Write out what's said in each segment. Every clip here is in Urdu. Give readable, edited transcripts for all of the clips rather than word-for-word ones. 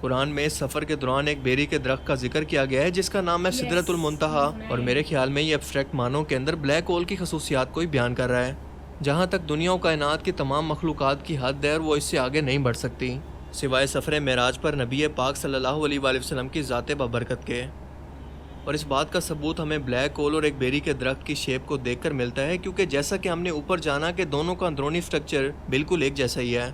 قرآن میں اس سفر کے دوران ایک بیری کے درخت کا ذکر کیا گیا ہے جس کا نام ہے سدرۃ المنتہا، اور میرے خیال میں یہ ایبسٹریکٹ معنوں کے اندر بلیک ہول کی خصوصیات کو ہی بیان کر رہا ہے، جہاں تک دنیا و کائنات کی تمام مخلوقات کی حد ہے اور وہ اس سے آگے نہیں بڑھ سکتی سوائے سفر معراج پر نبی پاک صلی اللہ علیہ وآلہ وسلم کی ذات بابرکت کے۔ اور اس بات کا ثبوت ہمیں بلیک ہول اور ایک بیری کے درخت کی شیپ کو دیکھ کر ملتا ہے، کیونکہ جیسا کہ ہم نے اوپر جانا کہ دونوں کا اندرونی سٹرکچر بالکل ایک جیسا ہی ہے۔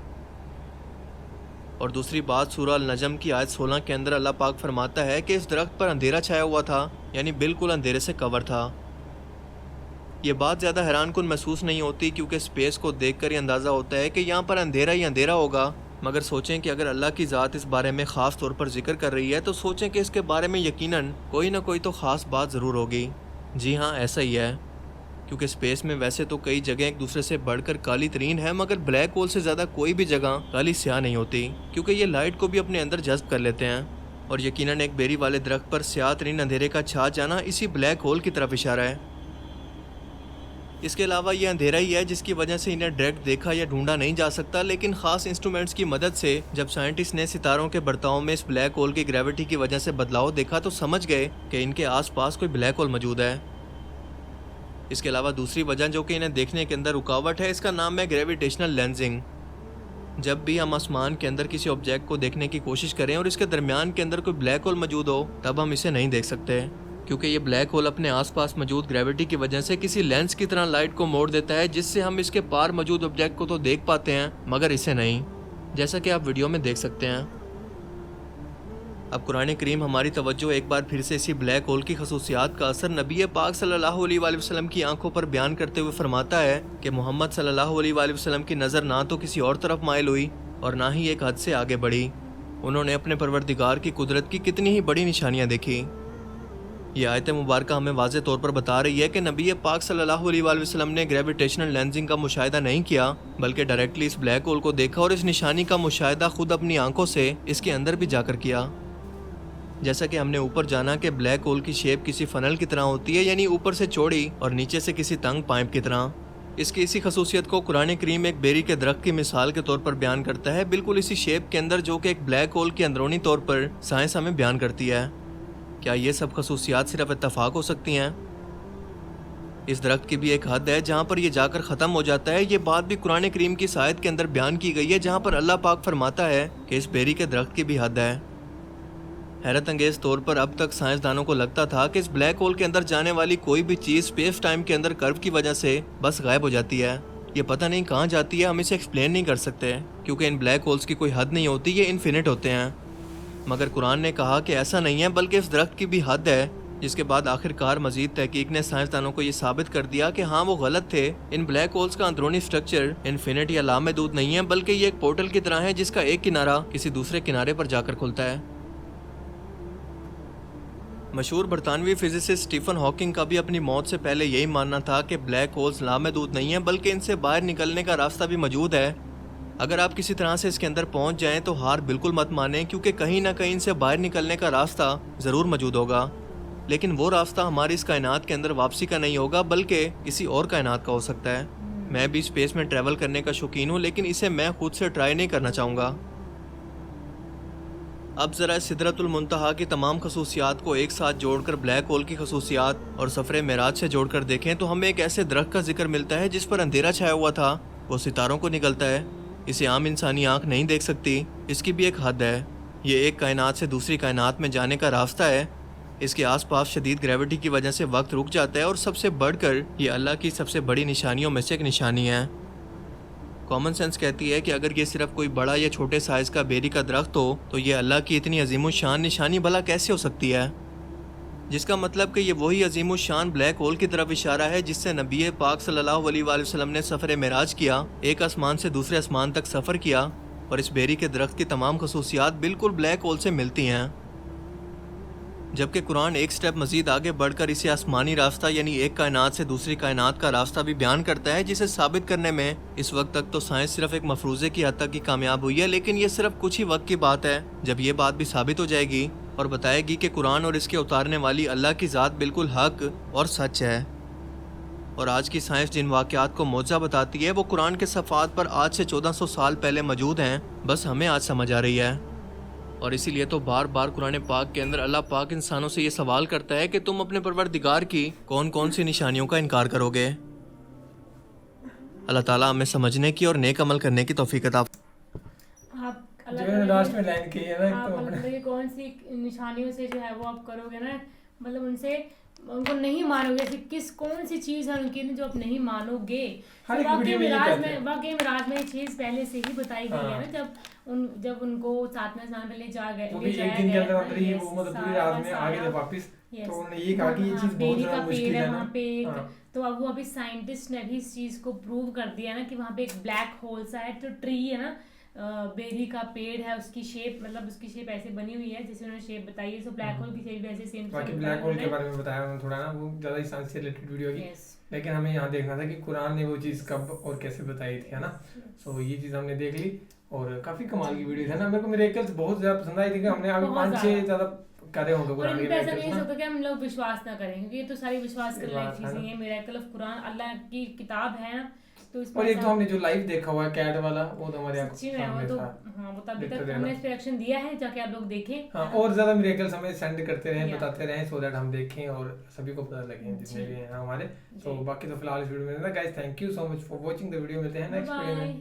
اور دوسری بات، سورہ النجم کی آیت 16 کے اندر اللہ پاک فرماتا ہے کہ اس درخت پر اندھیرا چھایا ہوا تھا، یعنی بالکل اندھیرے سے کور تھا۔ یہ بات زیادہ حیران کن محسوس نہیں ہوتی، کیونکہ اسپیس کو دیکھ کر ہی اندازہ ہوتا ہے کہ یہاں پر اندھیرا ہی اندھیرا ہوگا، مگر سوچیں کہ اگر اللہ کی ذات اس بارے میں خاص طور پر ذکر کر رہی ہے تو سوچیں کہ اس کے بارے میں یقیناً کوئی نہ کوئی تو خاص بات ضرور ہوگی۔ جی ہاں، ایسا ہی ہے، کیونکہ اسپیس میں ویسے تو کئی جگہیں ایک دوسرے سے بڑھ کر کالی ترین ہے، مگر بلیک ہول سے زیادہ کوئی بھی جگہ کالی سیاہ نہیں ہوتی، کیونکہ یہ لائٹ کو بھی اپنے اندر جذب کر لیتے ہیں۔ اور یقیناً ایک بیری والے درخت پر سیاہ ترین اندھیرے کا چھا جانا اسی بلیک ہول کی طرف اشارہ ہے۔ اس کے علاوہ یہ اندھیرا ہی ہے جس کی وجہ سے انہیں ڈائریکٹ دیکھا یا ڈھونڈا نہیں جا سکتا، لیکن خاص انسٹرومنٹس کی مدد سے جب سائنٹسٹ نے ستاروں کے برتاؤ میں اس بلیک ہول کی گریوٹی کی وجہ سے بدلاؤ دیکھا تو سمجھ گئے کہ ان کے آس پاس کوئی بلیک ہول موجود ہے۔ اس کے علاوہ دوسری وجہ جو کہ انہیں دیکھنے کے اندر رکاوٹ ہے، اس کا نام ہے گریویٹیشنل لینزنگ۔ جب بھی ہم آسمان کے اندر کسی آبجیکٹ کو دیکھنے کی کوشش کریں اور اس کے درمیان کے اندر کوئی بلیک ہول موجود ہو، تب ہم اسے نہیں دیکھ سکتے، کیونکہ یہ بلیک ہول اپنے آس پاس موجود گریوٹی کی وجہ سے کسی لینس کی طرح لائٹ کو موڑ دیتا ہے، جس سے ہم اس کے پار موجود آبجیکٹ کو تو دیکھ پاتے ہیں مگر اسے نہیں، جیسا کہ آپ ویڈیو میں دیکھ سکتے ہیں۔ اب قرآن کریم ہماری توجہ ایک بار پھر سے اسی بلیک ہول کی خصوصیات کا اثر نبی پاک صلی اللہ علیہ وآلہ وسلم کی آنکھوں پر بیان کرتے ہوئے فرماتا ہے کہ محمد صلی اللہ علیہ وآلہ وسلم کی نظر نہ تو کسی اور طرف مائل ہوئی اور نہ ہی ایک حد سے آگے بڑھی، انہوں نے اپنے پروردگار کی قدرت کی کتنی ہی بڑی نشانیاں دیکھی۔ یہ آیت مبارکہ ہمیں واضح طور پر بتا رہی ہے کہ نبی پاک صلی اللہ علیہ وآلہ وسلم نے گریویٹیشنل لینزنگ کا مشاہدہ نہیں کیا، بلکہ ڈائریکٹلی اس بلیک ہول کو دیکھا اور اس نشانی کا مشاہدہ خود اپنی آنکھوں سے اس کے اندر بھی جا کر کیا۔ جیسا کہ ہم نے اوپر جانا کہ بلیک ہول کی شیپ کسی فنل کی طرح ہوتی ہے، یعنی اوپر سے چوڑی اور نیچے سے کسی تنگ پائپ کی طرح۔ اس کی اسی خصوصیت کو قرآن کریم ایک بیری کے درخت کی مثال کے طور پر بیان کرتا ہے، بالکل اسی شیپ کے اندر جو کہ ایک بلیک ہول کے اندرونی طور پر سائنس ہمیں بیان کرتی ہے۔ کیا یہ سب خصوصیات صرف اتفاق ہو سکتی ہیں؟ اس درخت کی بھی ایک حد ہے جہاں پر یہ جا کر ختم ہو جاتا ہے۔ یہ بات بھی قرآن کریم کی آیت کے اندر بیان کی گئی ہے، جہاں پر اللہ پاک فرماتا ہے کہ اس بیری کے درخت کی بھی حد ہے۔ حیرت انگیز طور پر اب تک سائنسدانوں کو لگتا تھا کہ اس بلیک ہول کے اندر جانے والی کوئی بھی چیز اسپیس ٹائم کے اندر کرو کی وجہ سے بس غائب ہو جاتی ہے، یہ پتہ نہیں کہاں جاتی ہے، ہم اسے ایکسپلین نہیں کر سکتے، کیونکہ ان بلیک ہولز کی کوئی حد نہیں ہوتی، یہ انفینٹ ہوتے ہیں۔ مگر قرآن نے کہا کہ ایسا نہیں ہے، بلکہ اس درخت کی بھی حد ہے، جس کے بعد آخر کار مزید تحقیق نے سائنسدانوں کو یہ ثابت کر دیا کہ ہاں وہ غلط تھے، ان بلیک ہولز کا اندرونی سٹرکچر انفینٹ یا لامحدود نہیں ہے، بلکہ یہ ایک پورٹل کی طرح ہے جس کا ایک کنارہ کسی دوسرے کنارے پر جا کر کھلتا ہے۔ مشہور برطانوی فزسسٹ سٹیفن ہاکنگ کا بھی اپنی موت سے پہلے یہی ماننا تھا کہ بلیک ہولز لامحدود نہیں ہیں، بلکہ ان سے باہر نکلنے کا راستہ بھی موجود ہے۔ اگر آپ کسی طرح سے اس کے اندر پہنچ جائیں تو ہار بالکل مت مانیں، کیونکہ کہیں نہ کہیں ان سے باہر نکلنے کا راستہ ضرور موجود ہوگا، لیکن وہ راستہ ہماری اس کائنات کے اندر واپسی کا نہیں ہوگا، بلکہ کسی اور کائنات کا ہو سکتا ہے۔ میں بھی اسپیس میں ٹریول کرنے کا شوقین ہوں، لیکن اسے میں خود سے ٹرائی نہیں کرنا چاہوں گا۔ اب ذرا سدرۃ المنتہا کی تمام خصوصیات کو ایک ساتھ جوڑ کر بلیک ہول کی خصوصیات اور سفر معراج سے جوڑ کر دیکھیں تو ہمیں ایک ایسے درخت کا ذکر ملتا ہے جس پر اندھیرا چھایا ہوا تھا، وہ ستاروں کو نکلتا ہے، اسے عام انسانی آنکھ نہیں دیکھ سکتی، اس کی بھی ایک حد ہے، یہ ایک کائنات سے دوسری کائنات میں جانے کا راستہ ہے، اس کے آس پاس شدید گریوٹی کی وجہ سے وقت رک جاتا ہے، اور سب سے بڑھ کر یہ اللہ کی سب سے بڑی نشانیوں میں سے ایک نشانی ہے۔ کامن سینس کہتی ہے کہ اگر یہ صرف کوئی بڑا یا چھوٹے سائز کا بیری کا درخت ہو تو یہ اللہ کی اتنی عظیم الشان نشانی بھلا کیسے ہو سکتی ہے، جس کا مطلب کہ یہ وہی عظیم الشان بلیک ہول کی طرف اشارہ ہے جس سے نبی پاک صلی اللہ علیہ وآلہ وسلم نے سفر معراج کیا، ایک آسمان سے دوسرے آسمان تک سفر کیا، اور اس بیری کے درخت کی تمام خصوصیات بالکل بلیک ہول سے ملتی ہیں۔ جبکہ قرآن ایک سٹیپ مزید آگے بڑھ کر اسے آسمانی راستہ یعنی ایک کائنات سے دوسری کائنات کا راستہ بھی بیان کرتا ہے، جسے ثابت کرنے میں اس وقت تک تو سائنس صرف ایک مفروضے کی حد تک ہی کامیاب ہوئی ہے، لیکن یہ صرف کچھ ہی وقت کی بات ہے جب یہ بات بھی ثابت ہو جائے گی اور بتائے گی کہ قرآن اور اس کے اتارنے والی اللہ کی ذات بالکل حق اور سچ ہے۔ اور آج کی سائنس جن واقعات کو معجزہ بتاتی ہے وہ قرآن کے صفحات پر آج سے 1400 سال پہلے موجود ہیں، بس ہمیں آج سمجھ آ رہی ہے۔ اور اسی لیے تو بار بار قرآن پاک کے اندر اللہ پاک انسانوں سے یہ سوال کرتا ہے کہ تم اپنے پروردگار کی کون کون سی نشانیوں کا انکار کرو گے. اللہ تعالیٰ ہمیں سمجھنے کی اور نیک عمل کرنے کی توفیق عطا. آپ جو ہے لاسٹ میں لائن کی ہے نا آپ تو مطلب کہ کون سی نشانیوں سے جو ہے وہ آپ کرو گے نا, مطلب ان سے ان کو نہیں مانو گے, کس کون سی چیز ہے ان کی جو آپ نہیں مانو گے. واقعی معراج میں یہ چیز پہلے سے ہی بتائی گئی ہے نا, جب ان کو 7 آسمان پہ لے جایا وہ بھی ایک دن کے اندر اندر ہی وہ مطلب پوری رات میں آ گئے تھے واپس, تو انہوں نے یہ کہا کہ یہ چیز بہت زیادہ مشکل ہے وہاں پہ ایک, تو اب وہ ابھی سائنٹسٹ نے بھی اس چیز کو پروو کر دیا نا کہ وہاں پہ ایک بلیک ہول سا ہے, تو ٹری ہے نا, بیری کا پیڑ ہے, اس کی شیپ مطلب اس کی شیپ ایسے بنی ہوئی ہے جیسے انہوں نے شیپ بتائی ہے. سو بلیک ہول کی شیپ بھی ایسے سیم. باقی بلیک ہول کے بارے میں بتایا انہوں نے تھوڑا نا, وہ زیادہ سائنس سے ریلیٹڈ ویڈیو کی, لیکن ہمیں یہاں دیکھنا تھا کہ قرآن نے وہ چیز کب اور کیسے بتائی تھی, ہے نا. سو یہ چیز ہم نے دیکھ لی اور کافی کمال کی ویڈیو ہے نا. میرے کو میریکلز بہت زیادہ پسند آئی تھی کہ ہم نے ابھی 5-6 زیادہ کرے ہوں گے قرآن کے. ایسا نہیں ہوتا کہ ہم لوگ وشواس نہ کریں, کیونکہ یہ تو ساری وشواس کرنے والی چیزیں ہیں. میریکل آف قرآن اللہ کی کتاب ہے نا, تو اس اور ایک تو ہم نے جو لائیو دیکھا ہوا ہے کیٹ والا, وہ تو ہمارے سچی میں وہ تو ہاں وہ ابھی تک ہم نے اس پہ ایکشن دیا ہے, جا کے آپ لوگ دیکھیں. ہاں اور زیادہ میریکلز ہمیں سینڈ کرتے رہیں, بتاتے رہیں, سو دیٹ ہم دیکھیں اور سبھی کو پتہ لگے جتنے بھی ہیں ہمارے. تو باقی تو فی الحال اس ویڈیو میں guys thank you so much for watching the video. ملتے ہیں نیکسٹ ویڈیو میں.